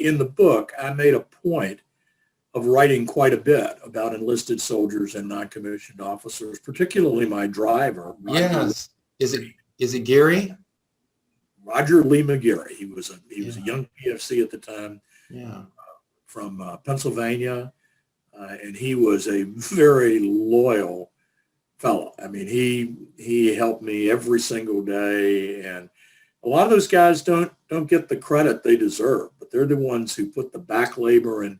in the book, I made a point of writing quite a bit about enlisted soldiers and non-commissioned officers, particularly my driver. Yes. Is it Gary? Roger Lee McGarry. He was a Yeah. young PFC at the time. Yeah. From Pennsylvania, and he was a very loyal fellow. I mean, he helped me every single day, and a lot of those guys don't get the credit they deserve, but they're the ones who put the back labor and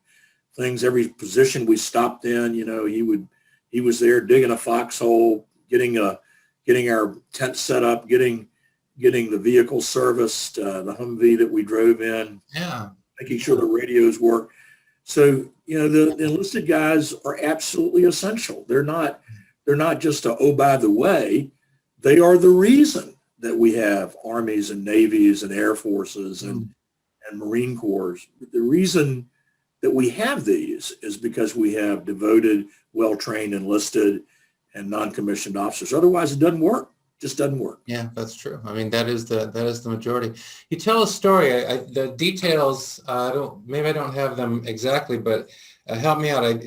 things. Every position we stopped in, he was there digging a foxhole, getting our tent set up, getting the vehicle serviced, the Humvee that we drove in, making sure the radios work. So, the enlisted guys are absolutely essential. They're not just by the way, they are the reason that we have armies and navies and air forces and Marine Corps. The reason that we have these is because we have devoted, well-trained, enlisted, and non-commissioned officers. Otherwise, it doesn't work. Just doesn't work. Yeah, that's true. I mean, that is the majority. You tell a story. The details, maybe I don't have them exactly, but help me out.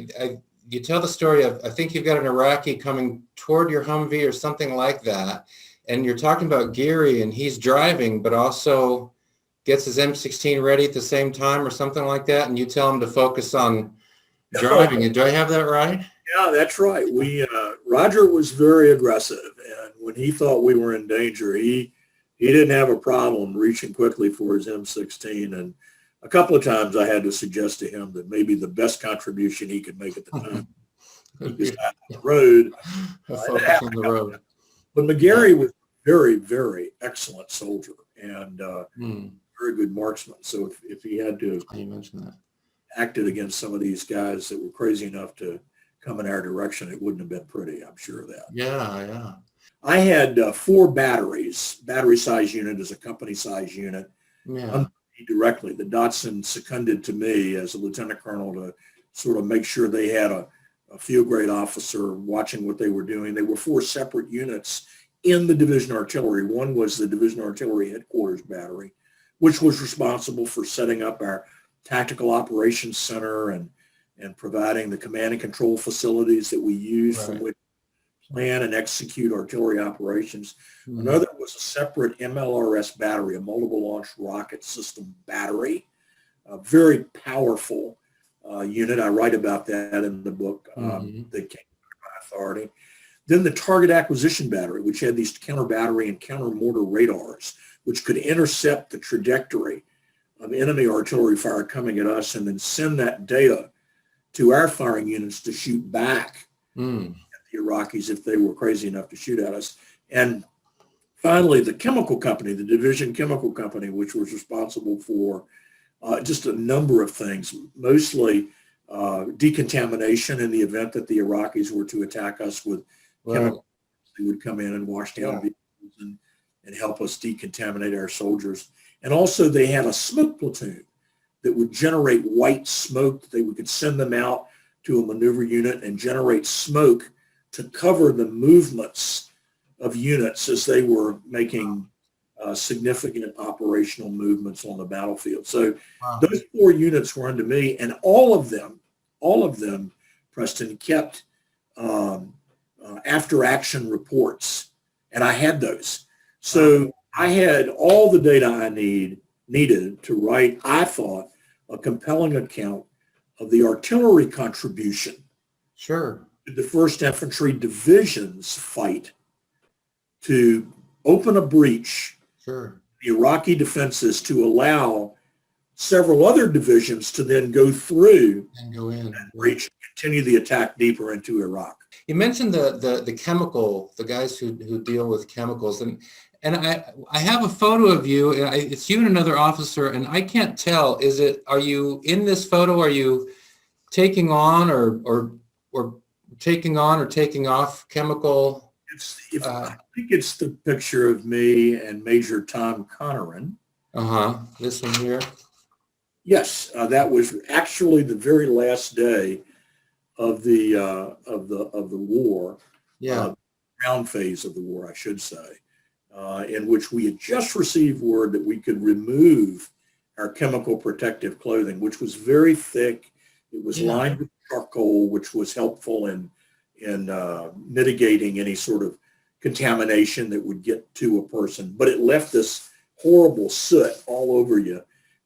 You tell the story of, I think you've got an Iraqi coming toward your Humvee or something like that, and you're talking about Gary, and he's driving, but also gets his M16 ready at the same time or something like that, and you tell him to focus on driving. Do I have that right? Yeah, that's right. Roger was very aggressive, and when he thought we were in danger, he didn't have a problem reaching quickly for his M16. And a couple of times I had to suggest to him that maybe the best contribution he could make at the time was out on the road. Focus on the road. But McGarry was a very, very excellent soldier and very good marksman. So if he had to acted against some of these guys that were crazy enough to come in our direction, it wouldn't have been pretty. I'm sure of that. Yeah. I had 4 batteries. Battery size unit is a company size unit. Yeah. Directly, the Dotson seconded to me as a lieutenant colonel to sort of make sure they had a field grade officer watching what they were doing. They were 4 separate units in the division artillery. One was the division artillery headquarters battery, which was responsible for setting up our tactical operations center and providing the command and control facilities that we use from which to plan and execute artillery operations. Another was a separate MLRS battery, a multiple launch rocket system battery, a very powerful unit. I write about that in the book, that came under my authority. Then the target acquisition battery, which had these counter battery and counter mortar radars, which could intercept the trajectory of enemy artillery fire coming at us and then send that data to our firing units to shoot back at the Iraqis if they were crazy enough to shoot at us. And finally, the chemical company, the division chemical company, which was responsible for just a number of things, mostly decontamination in the event that the Iraqis were to attack us with chemicals. They would come in and wash down vehicles and help us decontaminate our soldiers. And also they had a smoke platoon that would generate white smoke. We could send them out to a maneuver unit and generate smoke to cover the movements of units as they were making significant operational movements on the battlefield. So those 4 units were under me, and all of them, Preston, kept after action reports, and I had those. So I had all the data I needed to write, I thought, a compelling account of the artillery contribution. Sure. The 1st Infantry Division's fight to open a breach, the Iraqi defenses, to allow several other divisions to then go through and go in and breach, continue the attack deeper into Iraq. You mentioned the chemical, the guys who deal with chemicals, and I have a photo of you. It's you and another officer, and I can't tell. Are you in this photo? Are you taking on or taking off chemical? I think it's the picture of me and Major Tom Conneran. This one here. Yes, that was actually the very last day of the war. Ground phase of the war, I should say, in which we had just received word that we could remove our chemical protective clothing, which was very thick. It was lined with charcoal, which was helpful in mitigating any sort of contamination that would get to a person. But it left this horrible soot all over you,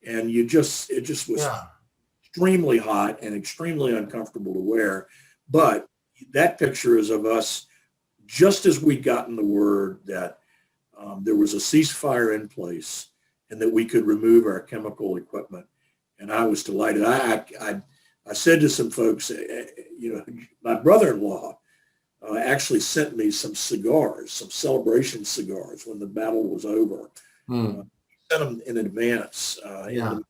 and it just was extremely hot and extremely uncomfortable to wear. But that picture is of us just as we'd gotten the word that there was a ceasefire in place and that we could remove our chemical equipment. And I was delighted. I said to some folks, my brother-in-law actually sent me some cigars, some celebration cigars when the battle was over. Sent them in advance when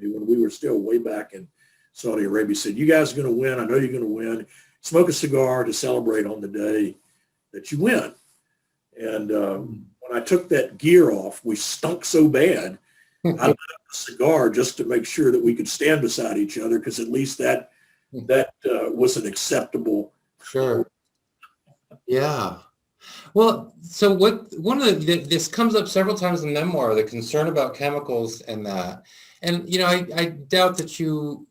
we were still way back in Saudi Arabia. Said, "You guys are going to win. I know you're going to win. Smoke a cigar to celebrate on the day that you win." And when I took that gear off, we stunk so bad. I lit up a cigar just to make sure that we could stand beside each other, because at least that was an acceptable. Sure. Yeah. Well, so this comes up several times in the memoir, the concern about chemicals and that. And, I doubt that you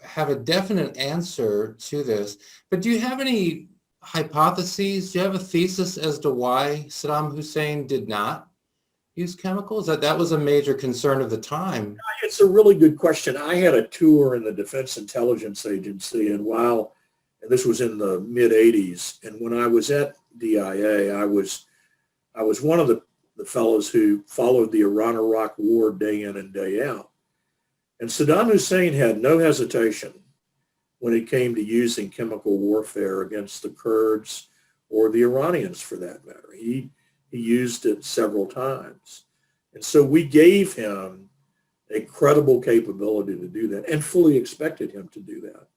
have a definite answer to this, but do you have any hypotheses? Do you have a thesis as to why Saddam Hussein did not use chemicals? That was a major concern of the time. It's a really good question. I had a tour in the Defense Intelligence Agency, and this was in the mid 80s, and when I was at DIA, I was one of the fellows who followed the Iran-Iraq war day in and day out. And Saddam Hussein had no hesitation when it came to using chemical warfare against the Kurds or the Iranians, for that matter. He used it several times. And so we gave him a credible capability to do that and fully expected him to do that.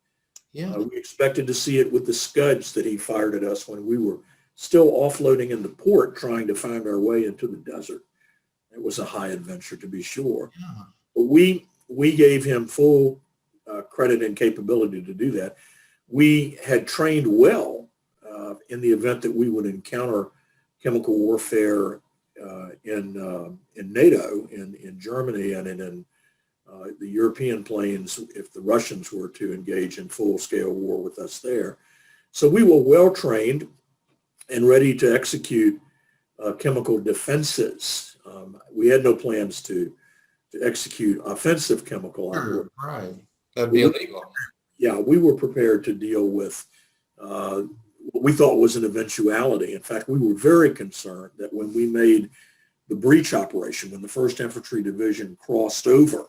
Yeah. We expected to see it with the Scuds that he fired at us when we were still offloading in the port trying to find our way into the desert. It was a high adventure, to be sure. Yeah. But we gave him full credit and capability to do that. We had trained well in the event that we would encounter chemical warfare in NATO, in Germany, and in the European plains if the Russians were to engage in full-scale war with us there. So we were well trained and ready to execute chemical defenses. We had no plans to execute offensive chemical. Sure, right. That'd be illegal. Yeah, we were prepared to deal with what we thought was an eventuality. In fact, we were very concerned that when we made the breach operation, when the 1st Infantry Division crossed over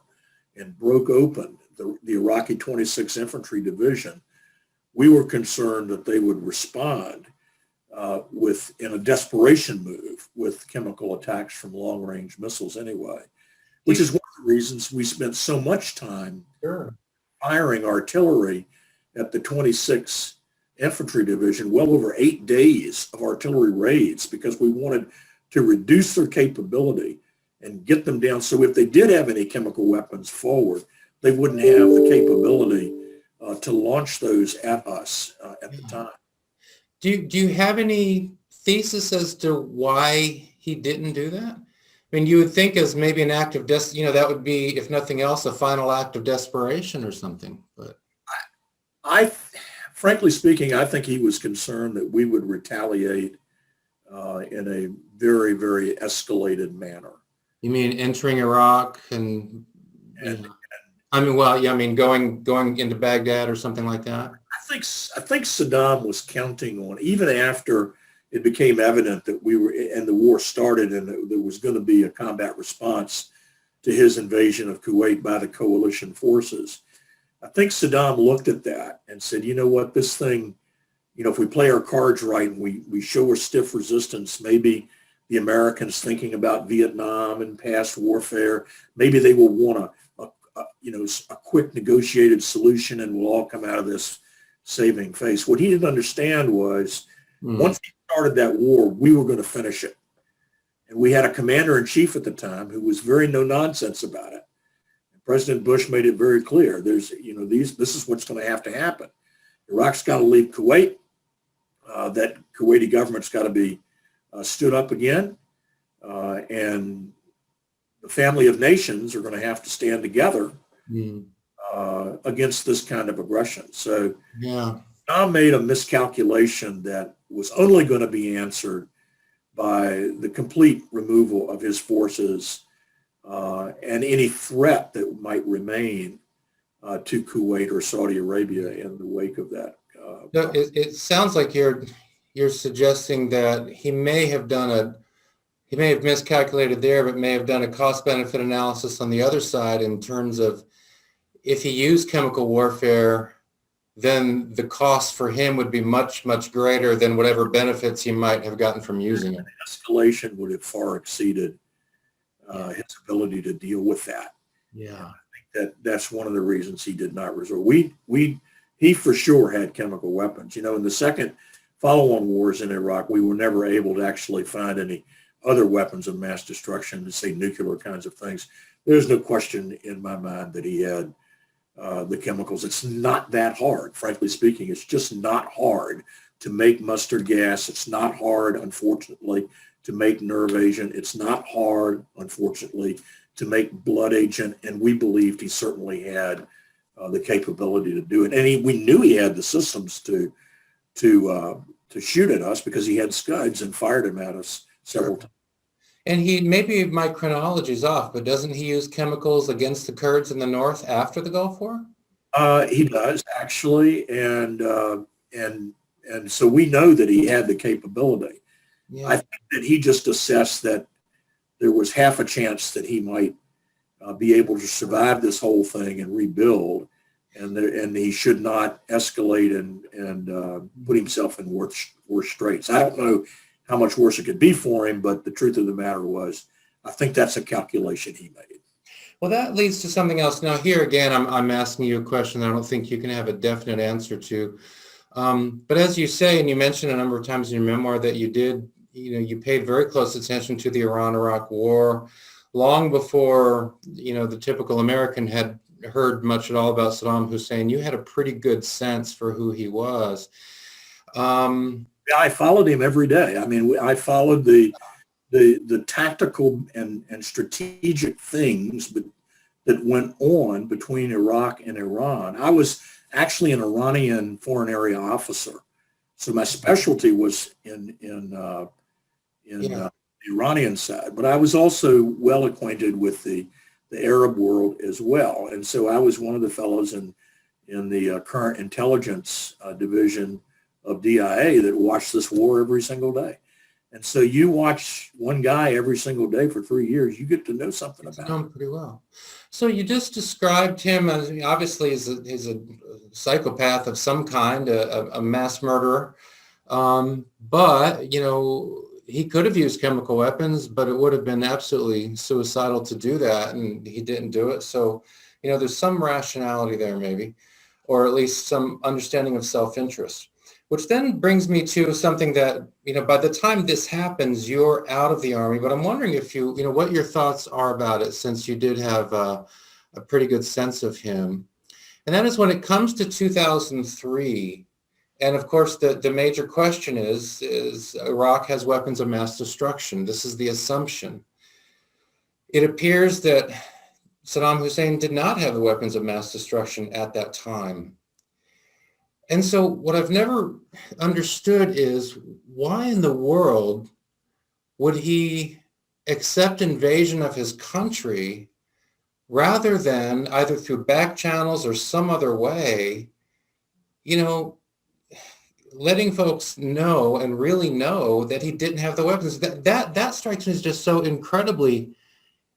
and broke open the Iraqi 26th Infantry Division, we were concerned that they would respond in a desperation move with chemical attacks from long-range missiles anyway, which is one of the reasons we spent so much time firing artillery at the 26th Infantry Division, well over 8 days of artillery raids, because we wanted to reduce their capability and get them down. So if they did have any chemical weapons forward, they wouldn't have the capability to launch those at us at the time. Do you have any thesis as to why he didn't do that? I mean, you would think as maybe an act of that would be, if nothing else, a final act of desperation or something. But frankly speaking, I think he was concerned that we would retaliate in a very, very escalated manner. You mean entering Iraq going into Baghdad or something like that? I think Saddam was counting on, even after it became evident that we were, and the war started, and there was going to be a combat response to his invasion of Kuwait by the coalition forces. I think Saddam looked at that and said, you know what, this thing, if we play our cards right and we show a stiff resistance, maybe the Americans, thinking about Vietnam and past warfare, maybe they will want a quick negotiated solution and we'll all come out of this saving face. What he didn't understand was once he started that war, we were going to finish it. And we had a commander-in-chief at the time who was very no-nonsense about it. And President Bush made it very clear. This is what's going to happen. Iraq's got to leave Kuwait. That Kuwaiti government's got to be stood up again. And the the family of nations are going to have to stand together Mm. against this kind of aggression. So Yeah. Saddam made a miscalculation that was only going to be answered by the complete removal of his forces and any threat that might remain to Kuwait or Saudi Arabia in the wake of that. No, it sounds like you're suggesting that he may have miscalculated there, but may have done a cost benefit analysis on the other side in terms of if he used chemical warfare, then the cost for him would be much, much greater than whatever benefits he might have gotten from using it. Escalation would have far exceeded his ability to deal with that. Yeah. That's one of the reasons he did not resort. He for sure had chemical weapons. You know, in the second follow-on wars in Iraq, we were never able to actually find any other weapons of mass destruction, to say nuclear kinds of things. There's no question in my mind that he had the chemicals. It's not that hard, frankly speaking. It's just not hard to make mustard gas. It's not hard, unfortunately, to make nerve agent. It's not hard, unfortunately, to make blood agent. And we believed he certainly had the capability to do it. And we knew he had the systems to shoot at us because he had scuds and fired them at us several times. And maybe my chronology is off, but doesn't he use chemicals against the Kurds in the north after the Gulf War? He does, actually. And so we know that he had the capability. Yeah. I think that he just assessed that there was half a chance that he might be able to survive this whole thing and rebuild, and he should not escalate and put himself in worse straits. I don't know how much worse it could be for him, but the truth of the matter was, I think that's a calculation he made. Well, that leads to something else. Now, here again, I'm asking you a question I don't think you can have a definite answer to. But as you say, and you mentioned a number of times in your memoir that you paid very close attention to the Iran-Iraq War long before, the typical American had heard much at all about Saddam Hussein. You had a pretty good sense for who he was. I followed him every day. I mean, I followed the tactical and strategic things that went on between Iraq and Iran. I was actually an Iranian foreign area officer, so my specialty was in the Iranian side. But I was also well acquainted with the Arab world as well, and so I was one of the fellows in the current intelligence division of DIA that watched this war every single day. And so you watch one guy every single day for 3 years, you get to know something about him pretty well. So you just described him as obviously he's a psychopath of some kind, a mass murderer. But, he could have used chemical weapons, but it would have been absolutely suicidal to do that. And he didn't do it. So, there's some rationality there maybe, or at least some understanding of self-interest. Which then brings me to something that, by the time this happens, you're out of the Army. But I'm wondering if what your thoughts are about it, since you did have a pretty good sense of him. And that is when it comes to 2003. And of course, the major question is Iraq has weapons of mass destruction. This is the assumption. It appears that Saddam Hussein did not have the weapons of mass destruction at that time. And so what I've never understood is why in the world would he accept invasion of his country rather than either through back channels or some other way, letting folks know and really know that he didn't have the weapons. That strikes me as just so incredibly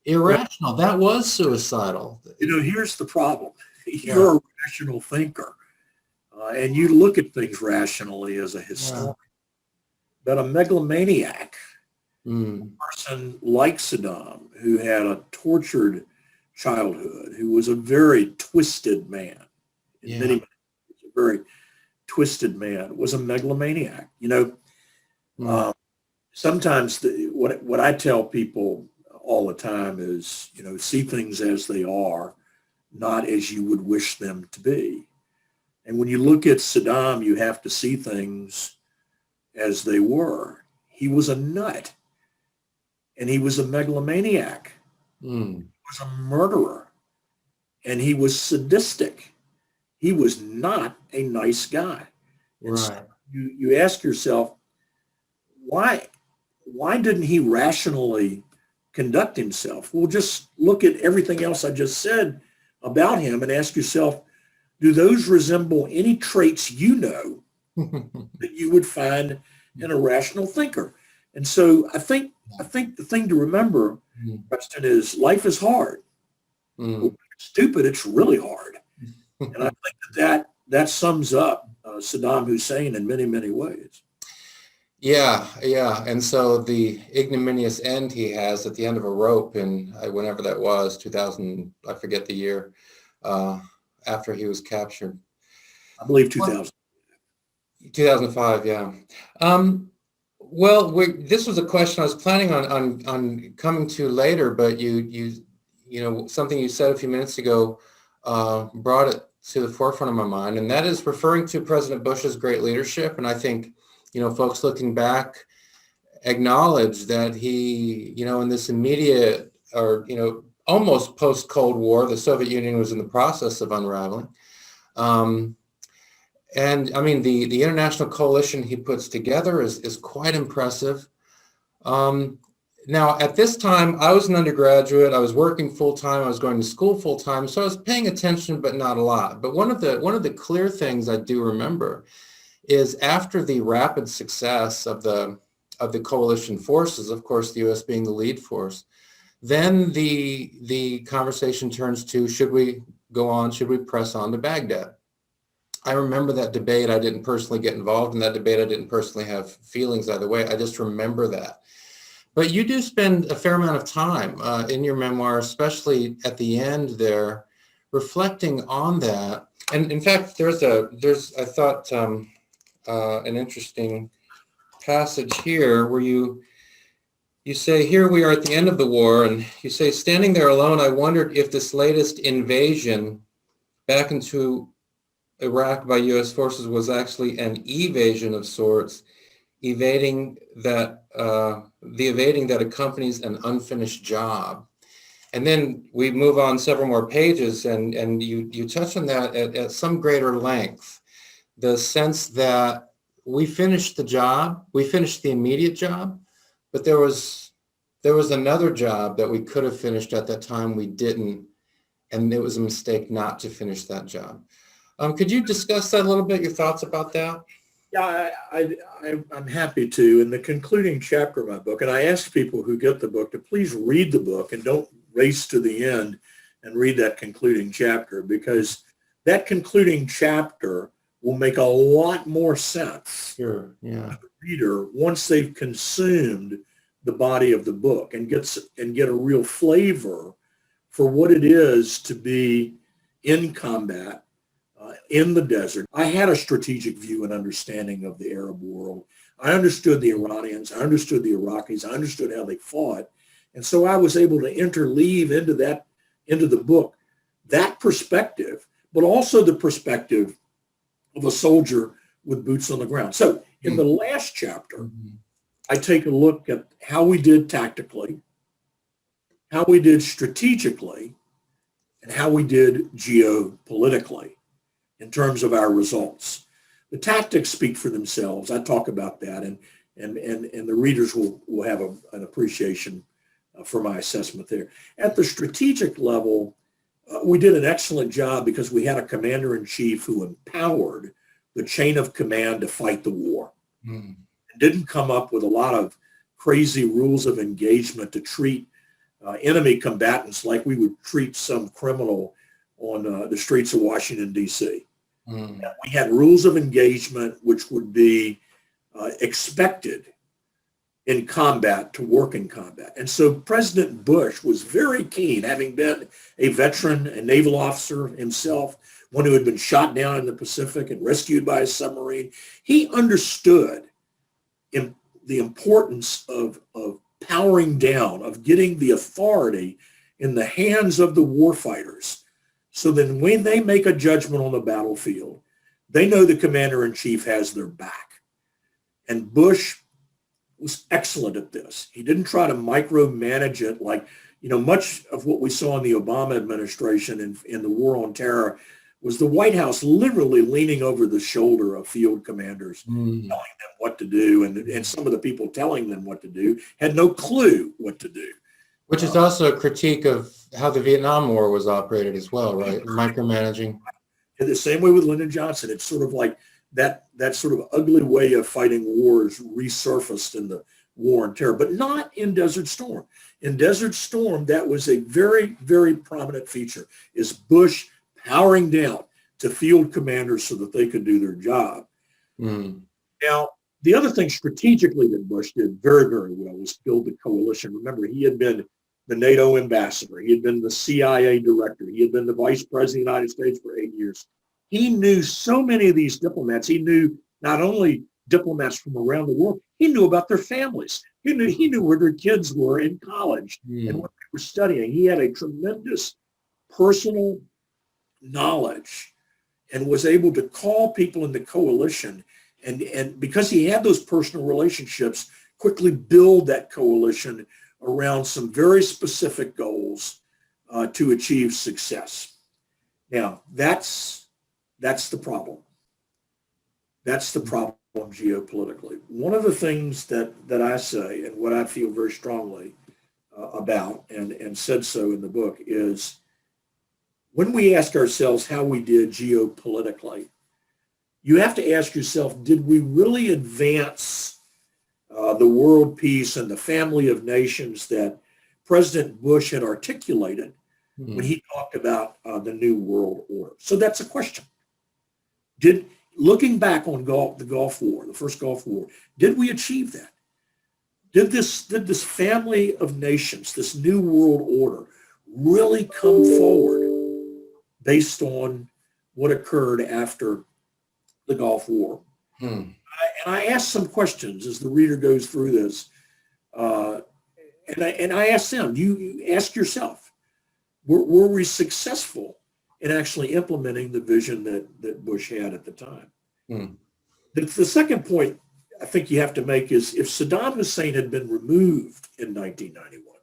irrational. That was suicidal. Here's the problem. You're a rational thinker. And you look at things rationally as a historian. But a megalomaniac, a person like Saddam, who had a tortured childhood, who was a very twisted man, in many ways, a very twisted man, was a megalomaniac. Sometimes what I tell people all the time is, see things as they are, not as you would wish them to be. And when you look at Saddam, you have to see things as they were. He was a nut, and he was a megalomaniac. Mm. He was a murderer, and he was sadistic. He was not a nice guy. And so Right. you ask yourself, why didn't he rationally conduct himself? Well, just look at everything else I just said about him and ask yourself, do those resemble any traits you know that you would find in a rational thinker? And so I think the thing to remember, Mm. Preston, is life is hard. When Mm. it's stupid, it's really hard. And I think that sums up Saddam Hussein in many, many ways. Yeah, yeah. And so the ignominious end he has at the end of a rope in whenever that was, 2000, I forget the year, uh, after he was captured. I believe Well, 2000. 2005, yeah. Um, well, this was a question I was planning on coming to later, but you know, something you said a few minutes ago brought it to the forefront of my mind, and that is referring to President Bush's great leadership. And I think, you know, folks looking back acknowledge that he, you know, in this immediate or, you know, almost post-Cold War, the Soviet Union was in the process of unraveling. Um, and I mean, the international coalition he puts together is quite impressive. Um, Now, at this time, I was an undergraduate. I was working full time. I was going to school full time, so I was paying attention, but not a lot. But one of the clear things I do remember is after the rapid success of the coalition forces, of course, the U.S. being the lead force, then the conversation turns to, should we go on? Should we press on to Baghdad? I remember that debate. I didn't personally get involved in that debate. I didn't personally have feelings either way. I just remember that. But you do spend a fair amount of time in your memoir, especially at the end there, reflecting on that. And in fact, there's I thought an interesting passage here where you say, here we are at the end of the war, and you say, standing there alone, I wondered if this latest invasion back into Iraq by U.S. forces was actually an evasion of sorts, evading that the evading that accompanies an unfinished job. And then we move on several more pages, and you touch on that at some greater length, the sense that we finished the job, we finished the immediate job, but there was another job that we could have finished at that time, we didn't, and it was a mistake not to finish that job. Could you discuss that a little bit, your thoughts about that? Yeah, I'm happy to. In the concluding chapter of my book, and I ask people who get the book to please read the book and don't race to the end and read that concluding chapter, because that concluding chapter will make a lot more sense Sure, yeah. to the reader once they've consumed the body of the book and get a real flavor for what it is to be in combat in the desert. I had a strategic view and understanding of the Arab world. I understood the Iranians. I understood the Iraqis. I understood how they fought. And so I was able to interleave into the book, that perspective, but also the perspective of a soldier with boots on the ground. So in the last chapter, I take a look at how we did tactically, how we did strategically, and how we did geopolitically in terms of our results. The tactics speak for themselves. I talk about that, and the readers will have an appreciation for my assessment there. At the strategic level, we did an excellent job because we had a commander-in-chief who empowered the chain of command to fight the war. And didn't come up with a lot of crazy rules of engagement to treat enemy combatants like we would treat some criminal on the streets of Washington, D.C. We had rules of engagement which would be expected in combat to work in combat. And so President Bush was very keen, having been a veteran, a naval officer himself, one who had been shot down in the Pacific and rescued by a submarine. He understood the importance of powering down, of getting the authority in the hands of the warfighters, so that when they make a judgment on the battlefield, they know the commander-in-chief has their back. And Bush was excellent at this. He didn't try to micromanage it like much of what we saw in the Obama administration in the war on terror was the White House literally leaning over the shoulder of field commanders, telling them what to do, and some of the people telling them what to do had no clue what to do. Which is also a critique of how the Vietnam War was operated as well, right? Micromanaging. In the same way with Lyndon Johnson, it's sort of like that sort of ugly way of fighting wars resurfaced in the war on terror, but not in Desert Storm. In Desert Storm, that was a very, very prominent feature, is Bush powering down to field commanders so that they could do their job. Now, the other thing strategically that Bush did very, very well was build the coalition. Remember, he had been the NATO ambassador. He had been the CIA director. He had been the vice president of the United States for 8 years. He knew so many of these diplomats. He knew not only diplomats from around the world, he knew about their families. He knew where their kids were in college and what they were studying. He had a tremendous personal knowledge and was able to call people in the coalition and because he had those personal relationships, quickly build that coalition around some very specific goals to achieve success. Now, that's the problem. That's the problem geopolitically. One of the things that I say and what I feel very strongly about and said so in the book is when we ask ourselves how we did geopolitically, you have to ask yourself, did we really advance the world peace and the family of nations that President Bush had articulated when he talked about the New World Order? So that's a question. Looking back on the Gulf War, the first Gulf War, did we achieve that? Did this family of nations, this New World Order, really come forward based on what occurred after the Gulf War? And I asked some questions as the reader goes through this, and I asked them, you ask yourself, were we successful in actually implementing the vision that Bush had at the time? The second point I think you have to make is if Saddam Hussein had been removed in 1991,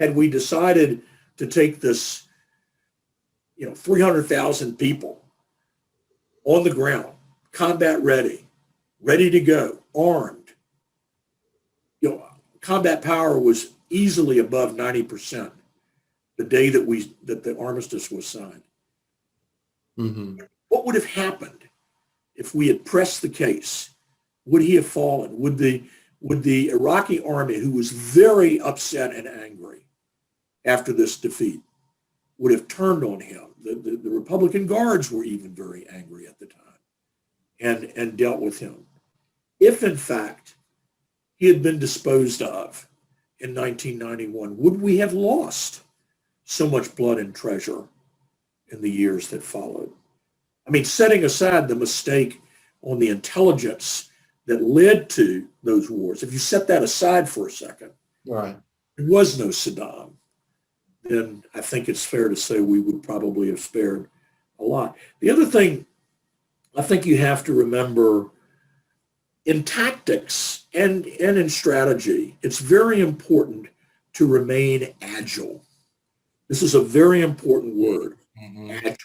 had we decided to take this 300,000 people on the ground, combat ready to go, armed. Combat power was easily above 90% the day that the armistice was signed. What would have happened if we had pressed the case? Would he have fallen? Would the Iraqi army, who was very upset and angry after this defeat, would have turned on him? The Republican Guards were even very angry at the time and dealt with him. If, in fact, he had been disposed of in 1991, would we have lost so much blood and treasure in the years that followed? I mean, setting aside the mistake on the intelligence that led to those wars, if you set that aside for a second, right, there was no Saddam, then I think it's fair to say we would probably have spared a lot. The other thing I think you have to remember, in tactics and in strategy, it's very important to remain agile. This is a very important word, agile.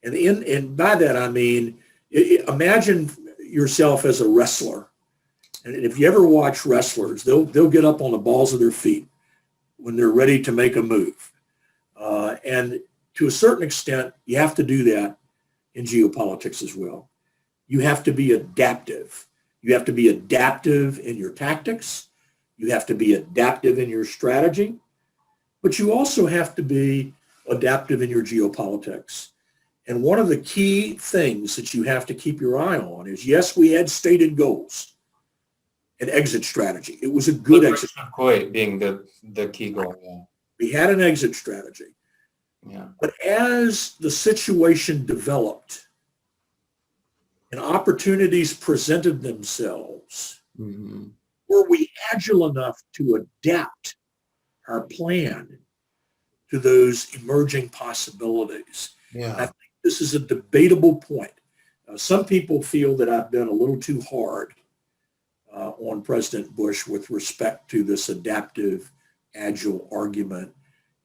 And by that I mean, imagine yourself as a wrestler. And if you ever watch wrestlers, they'll get up on the balls of their feet when they're ready to make a move. And to a certain extent, you have to do that in geopolitics as well. You have to be adaptive. You have to be adaptive in your tactics. You have to be adaptive in your strategy. But you also have to be adaptive in your geopolitics. And one of the key things that you have to keep your eye on is, yes, we had stated goals, an exit strategy. It was a good exit. Being the key goal. Yeah. We had an exit strategy. Yeah. But as the situation developed and opportunities presented themselves, were we agile enough to adapt our plan to those emerging possibilities? Yeah. I think this is a debatable point. Some people feel that I've been a little too hard on President Bush with respect to this adaptive agile argument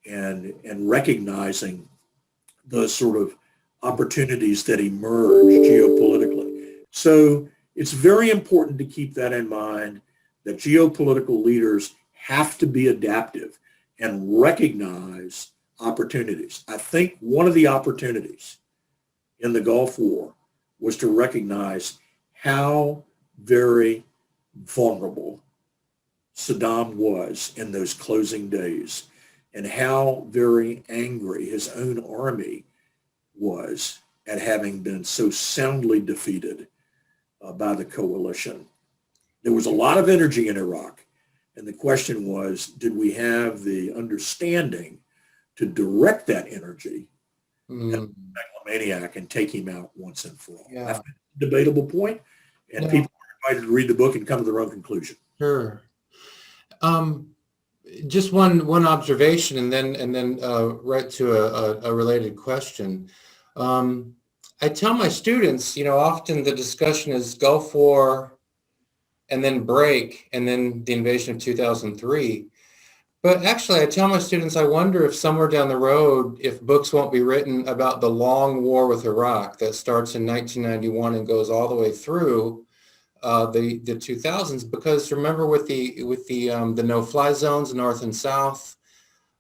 and recognizing the sort of opportunities that emerge geopolitically. So it's very important to keep that in mind, that geopolitical leaders have to be adaptive and recognize opportunities. I think one of the opportunities in the Gulf War was to recognize how very vulnerable Saddam was in those closing days and how very angry his own army was at having been so soundly defeated by the coalition. There was a lot of energy in Iraq, and the question was, did we have the understanding to direct that energy at the megalomaniac and take him out once and for all? Yeah. That's a debatable point, and people are invited to read the book and come to their own conclusion. Sure. Just one observation, and then right to a related question. I tell my students, often the discussion is Gulf War, and then break, and then the invasion of 2003. But actually, I tell my students, I wonder if somewhere down the road, if books won't be written about the long war with Iraq that starts in 1991 and goes all the way through the 2000s. Because remember, with the no-fly zones, north and south,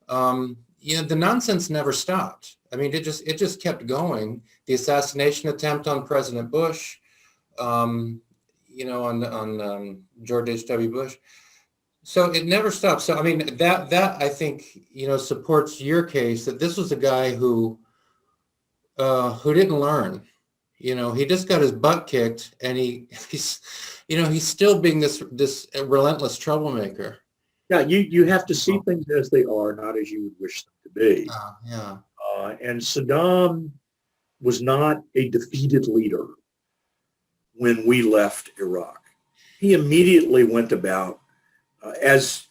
the nonsense never stopped. I mean, it just kept going. The assassination attempt on President Bush, on George H.W. Bush. So it never stopped. So, I mean, that I think, supports your case that this was a guy who didn't learn. He just got his butt kicked, and he's still being this relentless troublemaker. Yeah, you have to see things as they are, not as you would wish them to be. Yeah. And Saddam was not a defeated leader when we left Iraq. He immediately went about, as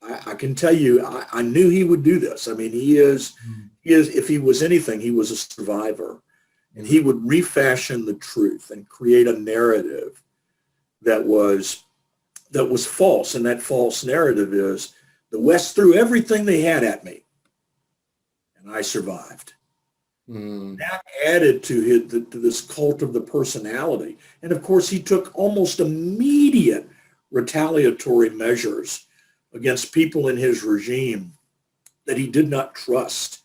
I can tell you, I knew he would do this. I mean, he is, if he was anything, he was a survivor. And he would refashion the truth and create a narrative that was false. And that false narrative is, the West threw everything they had at me, and I survived. That added to this cult of the personality. And of course, he took almost immediate retaliatory measures against people in his regime that he did not trust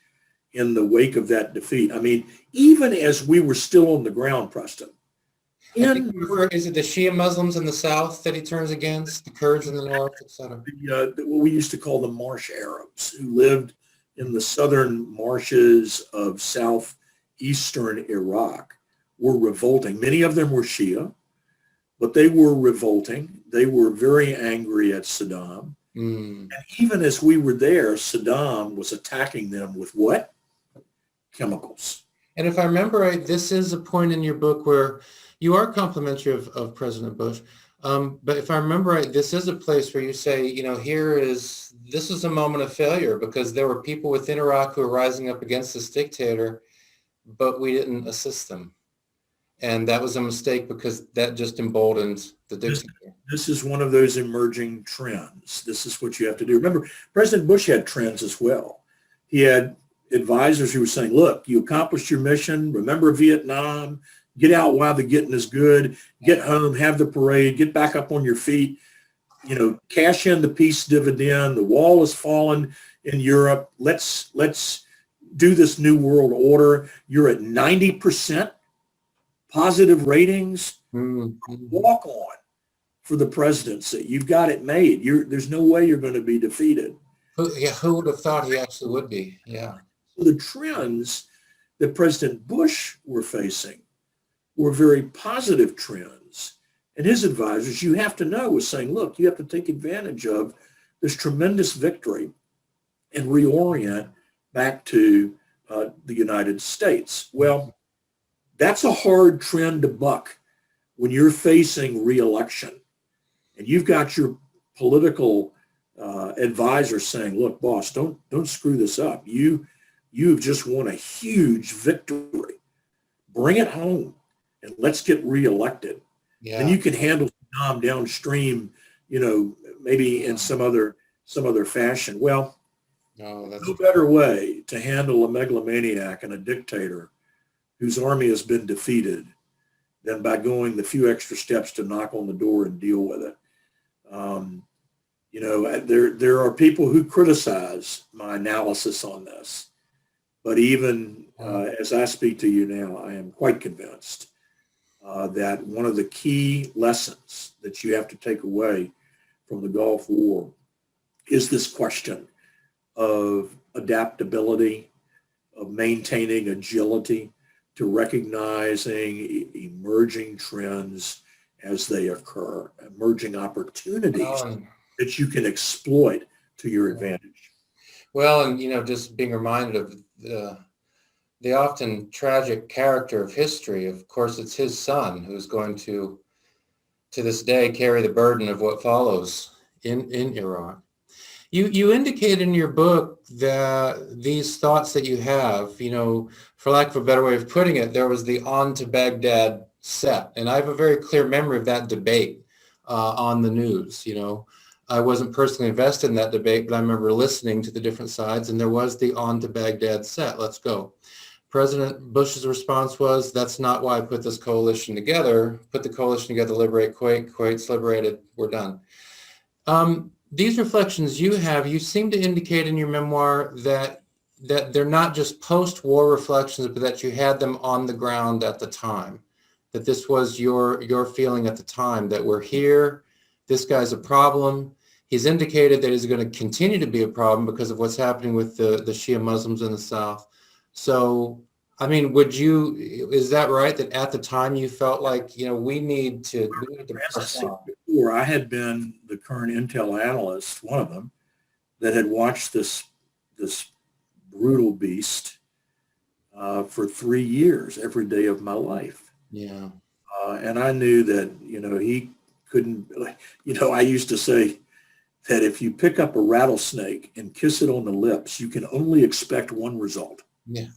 in the wake of that defeat. I mean, even as we were still on the ground, Preston. Is it the Shia Muslims in the south that he turns against, the Kurds in the north, etc.? What we used to call the marsh Arabs, who lived in the southern marshes of southeastern Iraq, were revolting. Many of them were Shia, but they were revolting. They were very angry at Saddam. And even as we were there, Saddam was attacking them with what? Chemicals. And if I remember right, this is a point in your book where you are complimentary of President Bush. But if I remember right, this is a place where you say, this is a moment of failure because there were people within Iraq who were rising up against this dictator, but we didn't assist them. And that was a mistake because that just emboldened the dictator. This is one of those emerging trends. This is what you have to do. Remember, President Bush had trends as well. He had advisors who were saying, look, you accomplished your mission. Remember Vietnam. Get out while the getting is good. Get home, have the parade, get back up on your feet. Cash in the peace dividend. The wall has fallen in Europe. Let's do this new world order. You're at 90% positive ratings. Walk on for the presidency. You've got it made. There's no way you're going to be defeated. Who would have thought he actually would be? Yeah. So the trends that President Bush were facing were very positive trends. And his advisors, you have to know, was saying, look, you have to take advantage of this tremendous victory and reorient back to the United States. Well, that's a hard trend to buck when you're facing re-election. And you've got your political advisor saying, look, boss, don't screw this up. You've just won a huge victory. Bring it home and let's get reelected. Yeah. And you can handle Saddam downstream, maybe in some other some other fashion. Well, No, that's no better way to handle a megalomaniac and a dictator whose army has been defeated than by going the few extra steps to knock on the door and deal with it. There are people who criticize my analysis on this, but even as I speak to you now, I am quite convinced that one of the key lessons that you have to take away from the Gulf War is this question of adaptability, of maintaining agility, to recognizing emerging trends as they occur, emerging opportunities that you can exploit to your advantage. Well, and just being reminded of the often tragic character of history. Of course, it's his son who's going to this day, carry the burden of what follows in Iraq. You indicate in your book that these thoughts that you have, for lack of a better way of putting it, there was the On to Baghdad set. And I have a very clear memory of that debate on the news. I wasn't personally invested in that debate, but I remember listening to the different sides, and there was the On to Baghdad set. Let's go. President Bush's response was, that's not why I put this coalition together. Put the coalition together, liberate Kuwait. Kuwait's liberated. We're done. These reflections you seem to indicate in your memoir that they're not just post-war reflections, but that you had them on the ground at the time, that this was your feeling at the time, that we're here, this guy's a problem. He's indicated that he's going to continue to be a problem because of what's happening with the Shia Muslims in the South. So, is that right, that at the time you felt like, we need to press on? Before, I had been the current intel analyst, one of them, that had watched this brutal beast for 3 years, every day of my life. Yeah. And I knew that, he couldn't, I used to say that if you pick up a rattlesnake and kiss it on the lips, you can only expect one result. Yeah.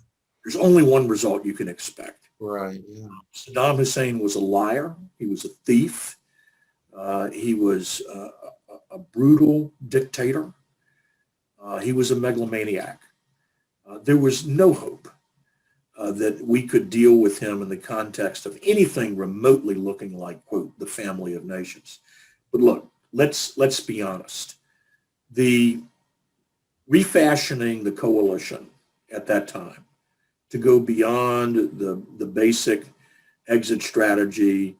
There's only one result you can expect. Right. Yeah. Saddam Hussein was a liar. He was a thief. He was a brutal dictator. He was a megalomaniac. There was no hope that we could deal with him in the context of anything remotely looking like, quote, the family of nations. But look, let's be honest. The refashioning the coalition at that time to go beyond the basic exit strategy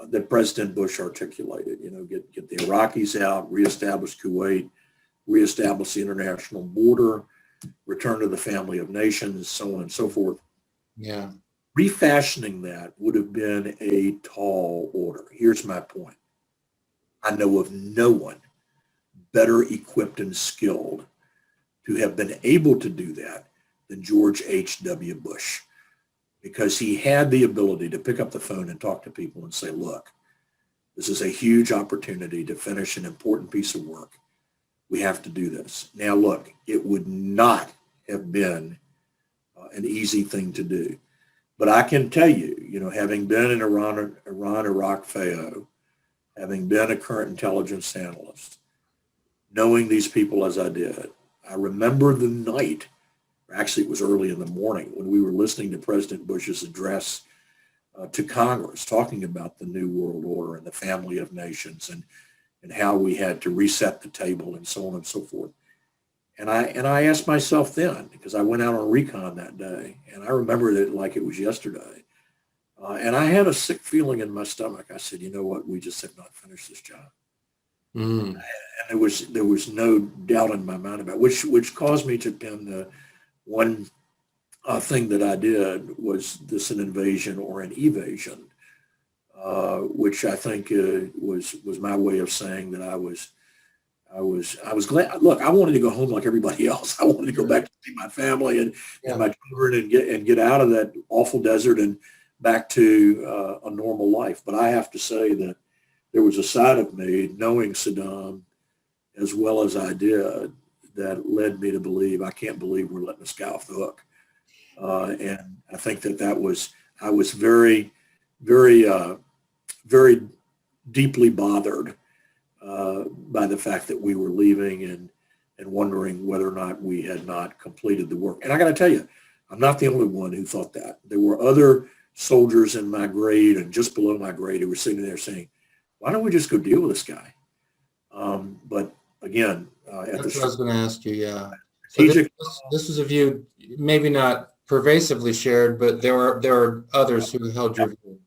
that President Bush articulated, get the Iraqis out, reestablish Kuwait, reestablish the international border, return to the family of nations, so on and so forth. Yeah. Refashioning that would have been a tall order. Here's my point. I know of no one better equipped and skilled to have been able to do that than George H.W. Bush, because he had the ability to pick up the phone and talk to people and say, look, this is a huge opportunity to finish an important piece of work. We have to do this. Now, look, it would not have been an easy thing to do. But I can tell you, having been in Iran, Iraq, FAO, having been a current intelligence analyst, knowing these people as I did, I remember the night, actually it was early in the morning, when we were listening to President Bush's address to Congress, talking about the New World Order and the family of nations and how we had to reset the table and so on and so forth. And I asked myself then, because I went out on recon that day, and I remembered it like it was yesterday. And I had a sick feeling in my stomach. I said, you know what, we just have not finished this job. And there was no doubt in my mind about it, which caused me to pin the one thing that I did was this an invasion or an evasion, which I think was my way of saying that I was glad. Look, I wanted to go home like everybody else. I wanted to go back to see my family and my children and get out of that awful desert and back to a normal life. But I have to say that there was a side of me, knowing Saddam as well as I did, that led me to believe, I can't believe we're letting this guy off the hook. And I think I was very, very, very deeply bothered by the fact that we were leaving and wondering whether or not we had not completed the work. And I got to tell you, I'm not the only one who thought that. There were other soldiers in my grade and just below my grade who were sitting there saying, why don't we just go deal with this guy? But again, that's what I was going to ask you. Yeah. So strategic, this was a view, maybe not pervasively shared, but there are others who held your view.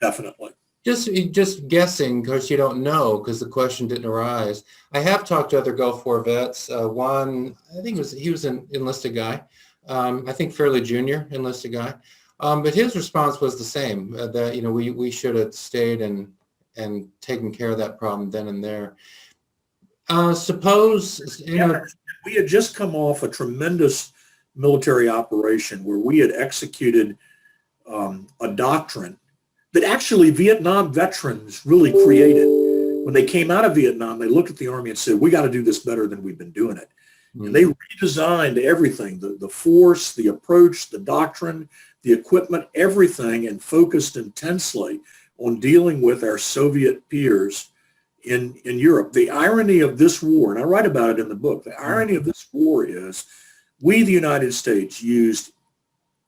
definitely. Just guessing, because you don't know, because the question didn't arise. I have talked to other Gulf War vets. One, I think he was an enlisted guy. I think fairly junior enlisted guy. But his response was the same, that, you know, we should have stayed and taken care of that problem then and there. Suppose, you know, we had just come off a tremendous military operation where we had executed a doctrine that actually Vietnam veterans really created. When they came out of Vietnam, they looked at the Army and said, we got to do this better than we've been doing it. And they redesigned everything, the force, the approach, the doctrine, the equipment, everything, and focused intensely on dealing with our Soviet peers in Europe. The irony of this war, and I write about it in the book, the irony of this war is we, the United States, used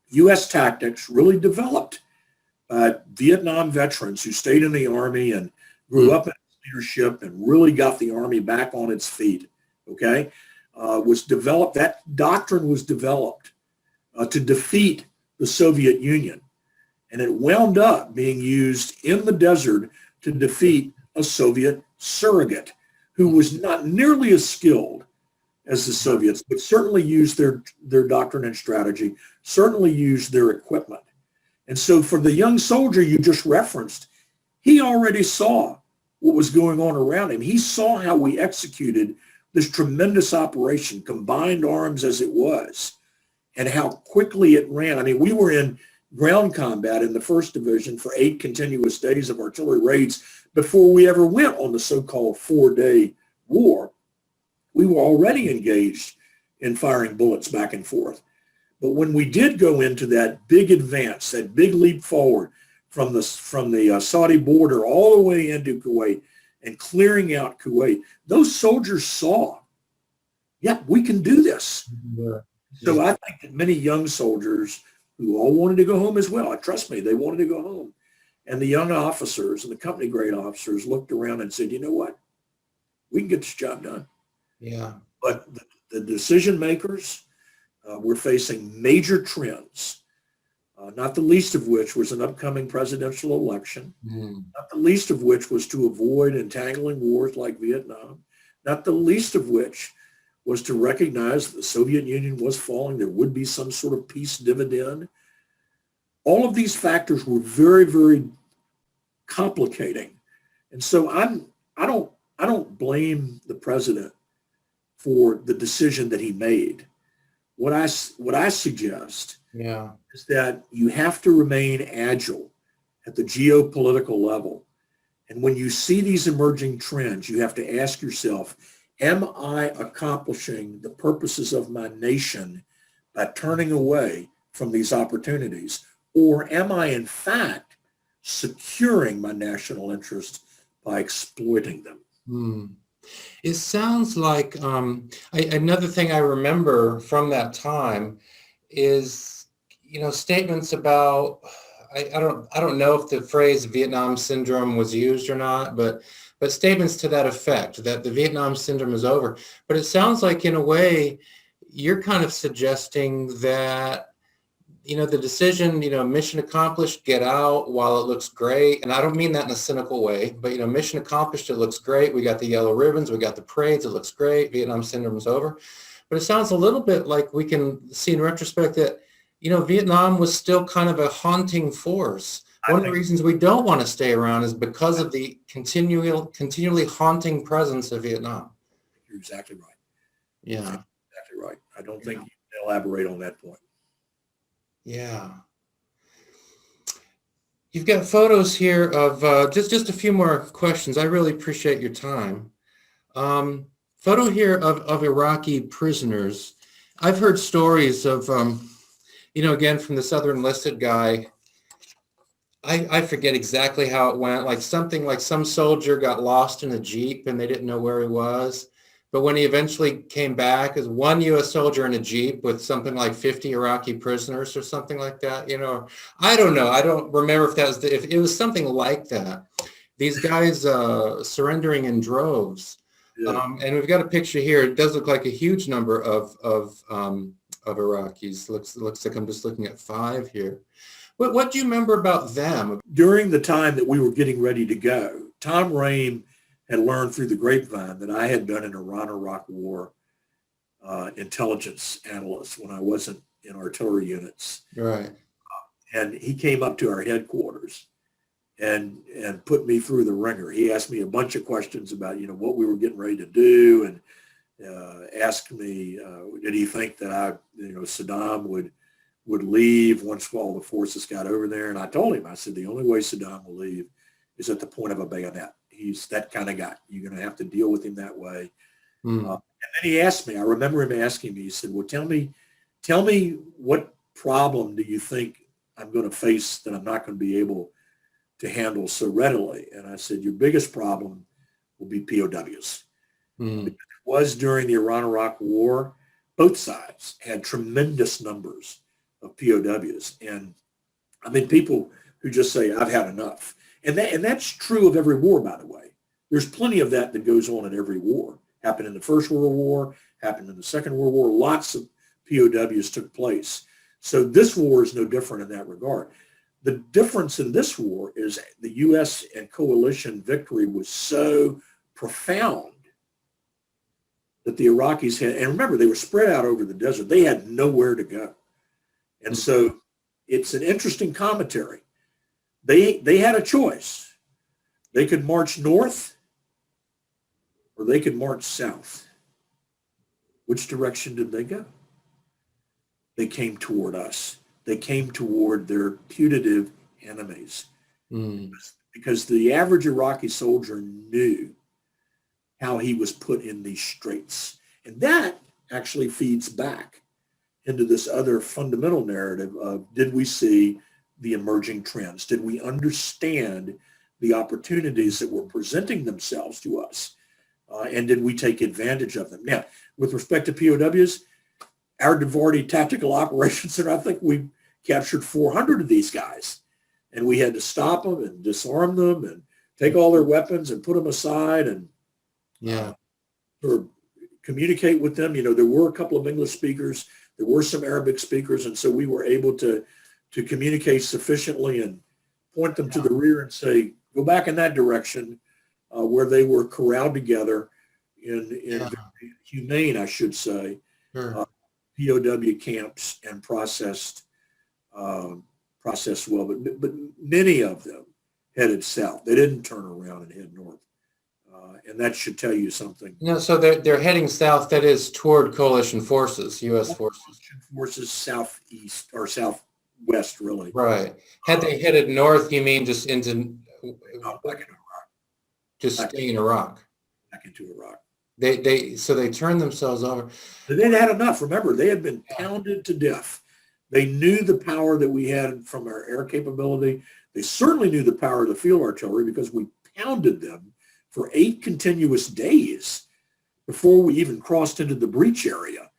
U.S. tactics really developed by Vietnam veterans who stayed in the Army and grew up in leadership and really got the Army back on its feet, okay? Was developed, that doctrine was developed to defeat the Soviet Union. And it wound up being used in the desert to defeat a Soviet surrogate who was not nearly as skilled as the Soviets, but certainly used their doctrine and strategy, certainly used their equipment. And so for the young soldier you just referenced, he already saw what was going on around him. He saw how we executed this tremendous operation, combined arms as it was, and how quickly it ran. I mean, we were in ground combat in the 1st Division for 8 continuous days of artillery raids before we ever went on the so-called 4-day war. We were already engaged in firing bullets back and forth. But when we did go into that big advance, that big leap forward from the Saudi border all the way into Kuwait and clearing out Kuwait, those soldiers saw, yeah, we can do this. Yeah. So I think that many young soldiers who all wanted to go home as well, trust me, they wanted to go home. And the young officers and the company grade officers looked around and said, you know what, we can get this job done. Yeah. But the decision makers were facing major trends, not the least of which was an upcoming presidential election, not the least of which was to avoid entangling wars like Vietnam, not the least of which was to recognize that the Soviet Union was falling, there would be some sort of peace dividend. All of these factors were very, very complicating. And so I don't blame the president for the decision that he made. What I suggest is that you have to remain agile at the geopolitical level. And when you see these emerging trends, you have to ask yourself, am I accomplishing the purposes of my nation by turning away from these opportunities? Or am I in fact securing my national interest by exploiting them? It sounds like another thing I remember from that time is, you know, statements about, I don't know if the phrase Vietnam syndrome was used or not, but statements to that effect, that the Vietnam syndrome is over. But it sounds like, in a way, you're kind of suggesting that, you know, the decision, you know, mission accomplished, get out while it looks great. And I don't mean that in a cynical way, but, you know, mission accomplished, it looks great. We got the yellow ribbons, we got the parades, it looks great. Vietnam syndrome is over. But it sounds a little bit like we can see in retrospect that, you know, Vietnam was still kind of a haunting force. One of the reasons we don't want to stay around is because of the continually haunting presence of Vietnam. You're exactly right. Yeah. Exactly right. I don't think you can elaborate on that point. Yeah. You've got photos here of just a few more questions. I really appreciate your time. Photo here of Iraqi prisoners. I've heard stories of, you know, again, from this other enlisted guy, I forget exactly how it went, like something like some soldier got lost in a Jeep and they didn't know where he was. But when he eventually came back, as one U.S. soldier in a Jeep with something like 50 Iraqi prisoners or something like that, I don't know. I don't remember if that was if it was something like that. These guys surrendering in droves. Yeah. And we've got a picture here. It does look like a huge number of Iraqis. Looks like I'm just looking at 5 here. What do you remember about them? During the time that we were getting ready to go, Tom Raim had learned through the grapevine that I had been an Iran-Iraq war intelligence analyst when I wasn't in artillery units. Right. And he came up to our headquarters and put me through the ringer. He asked me a bunch of questions about, what we were getting ready to do, and asked me, did he think that Saddam would leave once all the forces got over there. And I told him, I said, the only way Saddam will leave is at the point of a bayonet. He's that kind of guy. You're going to have to deal with him that way. And then he asked me, I remember him asking me, he said, well, tell me what problem do you think I'm going to face that I'm not going to be able to handle so readily? And I said, your biggest problem will be POWs. It was during the Iran-Iraq war, both sides had tremendous numbers of POWs. And I mean, people who just say, I've had enough. And that's true of every war, by the way. There's plenty of that goes on in every war. Happened in the First World War, happened in the Second World War. Lots of POWs took place. So this war is no different in that regard. The difference in this war is the U.S. and coalition victory was so profound that the Iraqis had, and remember, they were spread out over the desert. They had nowhere to go. And so it's an interesting commentary. They had a choice. They could march north or they could march south. Which direction did they go? They came toward us. They came toward their putative enemies. Because the average Iraqi soldier knew how he was put in these straits. And that actually feeds back into this other fundamental narrative of, did we see the emerging trends? Did we understand the opportunities that were presenting themselves to us? And did we take advantage of them? Now, with respect to POWs, our Dvardy Tactical Operations Center, I think we captured 400 of these guys. And we had to stop them and disarm them and take all their weapons and put them aside and sort of communicate with them. There were a couple of English speakers. There were some Arabic speakers. And so we were able to communicate sufficiently and point them to the rear and say, go back in that direction, where they were corralled together in humane, I should say, POW camps and processed well. But many of them headed south. They didn't turn around and head north. And that should tell you something. So they're heading south, that is toward coalition forces, U.S. forces. Coalition forces southeast or southwest, really. Right. Had they headed north, you mean just into... back into Iraq. Just staying in Iraq. Back into Iraq. So they turned themselves over. They'd had enough. Remember, they had been pounded to death. They knew the power that we had from our air capability. They certainly knew the power of the field artillery because we pounded them for 8 continuous days before we even crossed into the breach area.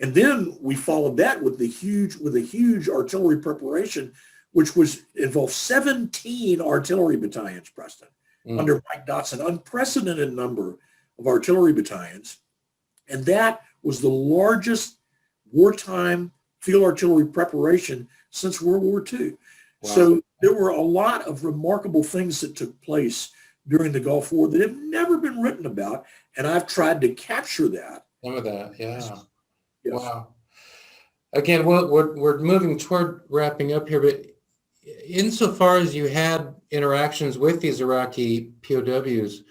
And then we followed that with a huge artillery preparation, which involved 17 artillery battalions, Preston, under Mike Dotson, unprecedented number of artillery battalions. And that was the largest wartime field artillery preparation since World War II. Wow. So there were a lot of remarkable things that took place during the Gulf War that have never been written about. And I've tried to capture that. Some of that, yeah. Yes. Wow. Again, we're moving toward wrapping up here, but insofar as you had interactions with these Iraqi POWs,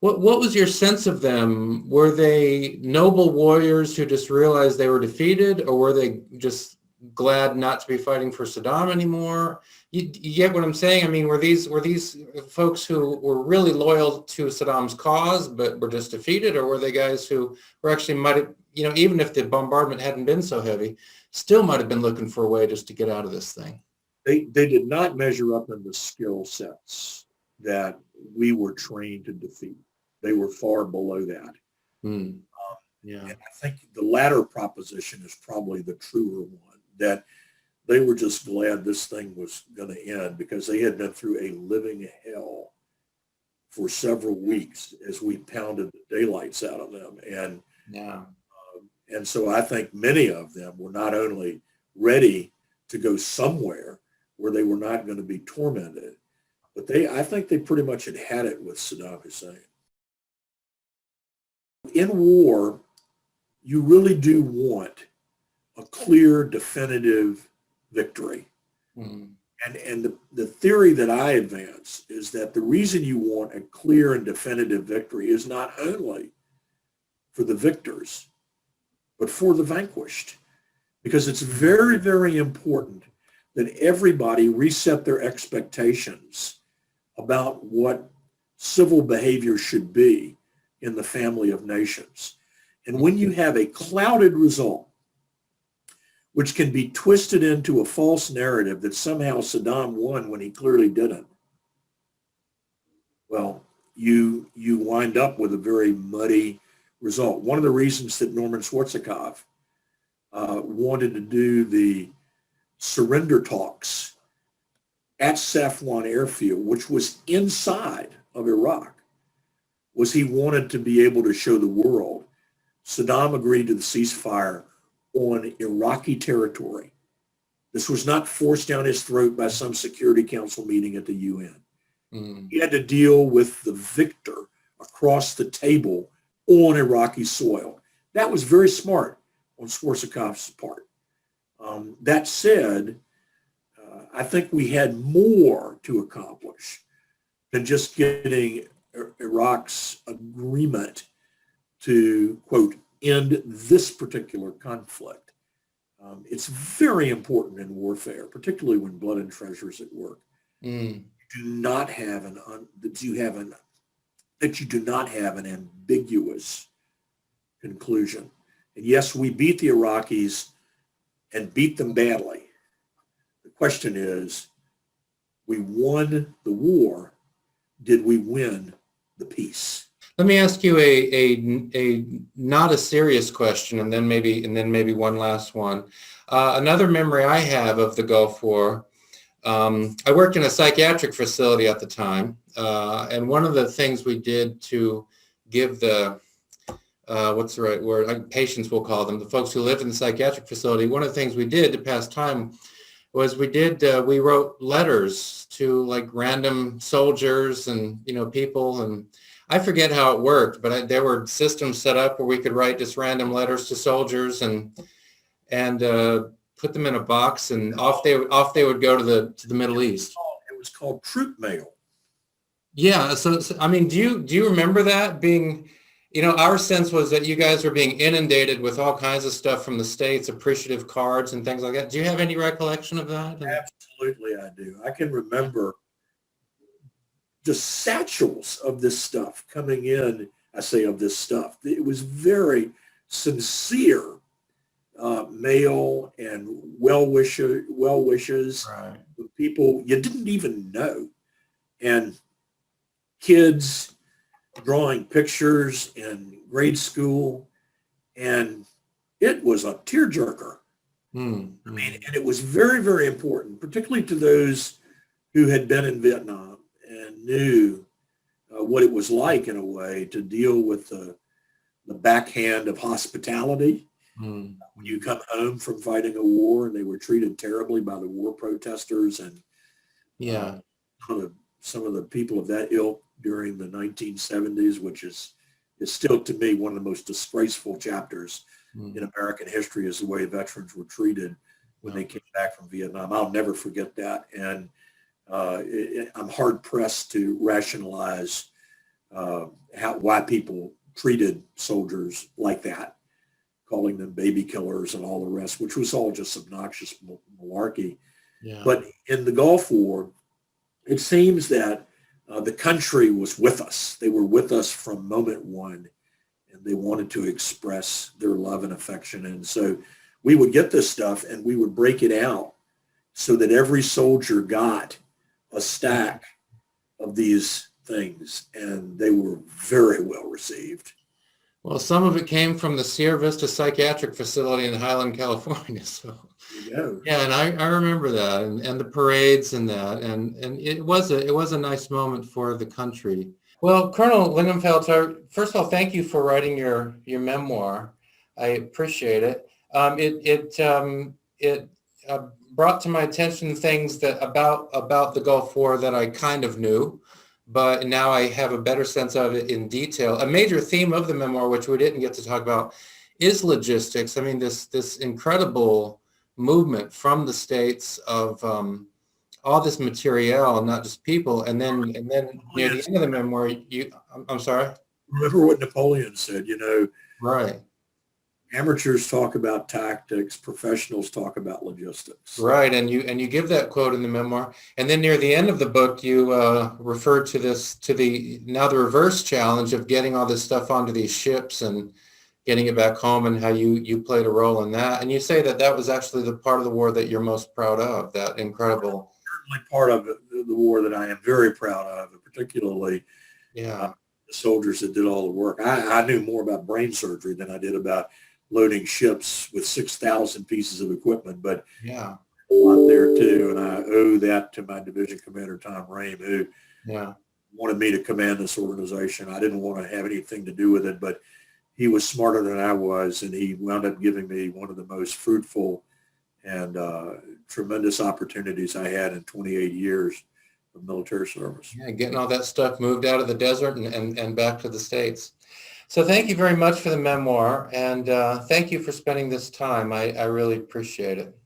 what was your sense of them? Were they noble warriors who just realized they were defeated, or were they just glad not to be fighting for Saddam anymore? You get what I'm saying? I mean, were these folks who were really loyal to Saddam's cause but were just defeated, or were they guys who were actually might have, even if the bombardment hadn't been so heavy, still might have been looking for a way just to get out of this thing? they did not measure up in the skill sets that we were trained to defeat. They were far below that. Mm. Yeah. And I think the latter proposition is probably the truer one, that they were just glad this thing was going to end because they had been through a living hell for several weeks as we pounded the daylights out of them. Yeah. And so I think many of them were not only ready to go somewhere where they were not going to be tormented, but I think they pretty much had it with Saddam Hussein. In war, you really do want a clear, definitive victory. Mm. And the theory that I advance is that the reason you want a clear and definitive victory is not only for the victors, but for the vanquished. Because it's very, very important that everybody reset their expectations about what civil behavior should be in the family of nations. And when you have a clouded result, which can be twisted into a false narrative that somehow Saddam won when he clearly didn't, well, you wind up with a very muddy result. One of the reasons that Norman Schwarzkopf wanted to do the surrender talks at Safwan Airfield, which was inside of Iraq, was he wanted to be able to show the world Saddam agreed to the ceasefire on Iraqi territory. This was not forced down his throat by some Security Council meeting at the UN. Mm. He had to deal with the victor across the table on Iraqi soil. That was very smart on Schwarzkopf's part. That said, I think we had more to accomplish than just getting Iraq's agreement to, quote, end this particular conflict. It's very important in warfare, particularly when blood and treasure is at work. Mm. Do not have that you do not have an ambiguous conclusion. And yes, we beat the Iraqis and beat them badly. The question is, we won the war. Did we win the peace? Let me ask you a not a serious question, and then maybe one last one. Another memory I have of the Gulf War. I worked in a psychiatric facility at the time, and one of the things we did to give the what's the right word? Patients, we'll call them, the folks who lived in the psychiatric facility. One of the things we did to pass time was we wrote letters to like random soldiers and people, and I forget how it worked, but there were systems set up where we could write just random letters to soldiers and put them in a box, and off they would go to the Middle East. It was called troop mail. Yeah. So I mean, do you remember that being? Our sense was that you guys were being inundated with all kinds of stuff from the States, appreciative cards and things like that. Do you have any recollection of that? Absolutely, I do. I can remember just satchels of this stuff coming in. I say of this stuff. It was very sincere mail and well wishes Right. with people you didn't even know, and kids drawing pictures in grade school, and it was a tearjerker. Mm. I mean, and it was very, very important, particularly to those who had been in Vietnam and knew what it was like in a way to deal with the backhand of hospitality. Mm. When you come home from fighting a war and they were treated terribly by the war protesters and Yeah. some of the people of that ilk during the 1970s, which is still to me one of the most disgraceful chapters in American history, is the way veterans were treated when they came back from Vietnam. I'll never forget that. And I'm hard pressed to rationalize why people treated soldiers like that, calling them baby killers and all the rest, which was all just obnoxious malarkey. Yeah. But in the Gulf War, it seems that the country was with us. They were with us from moment one, and they wanted to express their love and affection. And so we would get this stuff and we would break it out so that every soldier got a stack of these things, and they were very well received. Well, some of it came from the Sierra Vista Psychiatric Facility in Highland, California. So, There you go. yeah, and I remember that, and the parades and that, and it was a nice moment for the country. Well, Colonel Lingamfelter, first of all, thank you for writing your memoir. I appreciate it. It brought to my attention things that about the Gulf War that I kind of knew, but now I have a better sense of it in detail. A major theme of the memoir, which we didn't get to talk about, is logistics. I mean, this incredible movement from the States of all this material, not just people, and then near the end of the memoir, I'm sorry? Remember what Napoleon said, Right. amateurs talk about tactics, professionals talk about logistics. Right, and you give that quote in the memoir, and then near the end of the book, you refer to the reverse challenge of getting all this stuff onto these ships and getting it back home, and how you played a role in that, and you say that was actually the part of the war that you're most proud of, that incredible. Certainly part of the war that I am very proud of, and particularly the soldiers that did all the work. I knew more about brain surgery than I did about loading ships with 6,000 pieces of equipment, but yeah, a lot there too. And I owe that to my division commander, Tom Rame, who wanted me to command this organization. I didn't want to have anything to do with it, but he was smarter than I was, and he wound up giving me one of the most fruitful and tremendous opportunities I had in 28 years of military service. Yeah, getting all that stuff moved out of the desert and back to the States. So thank you very much for the memoir, and thank you for spending this time. I really appreciate it.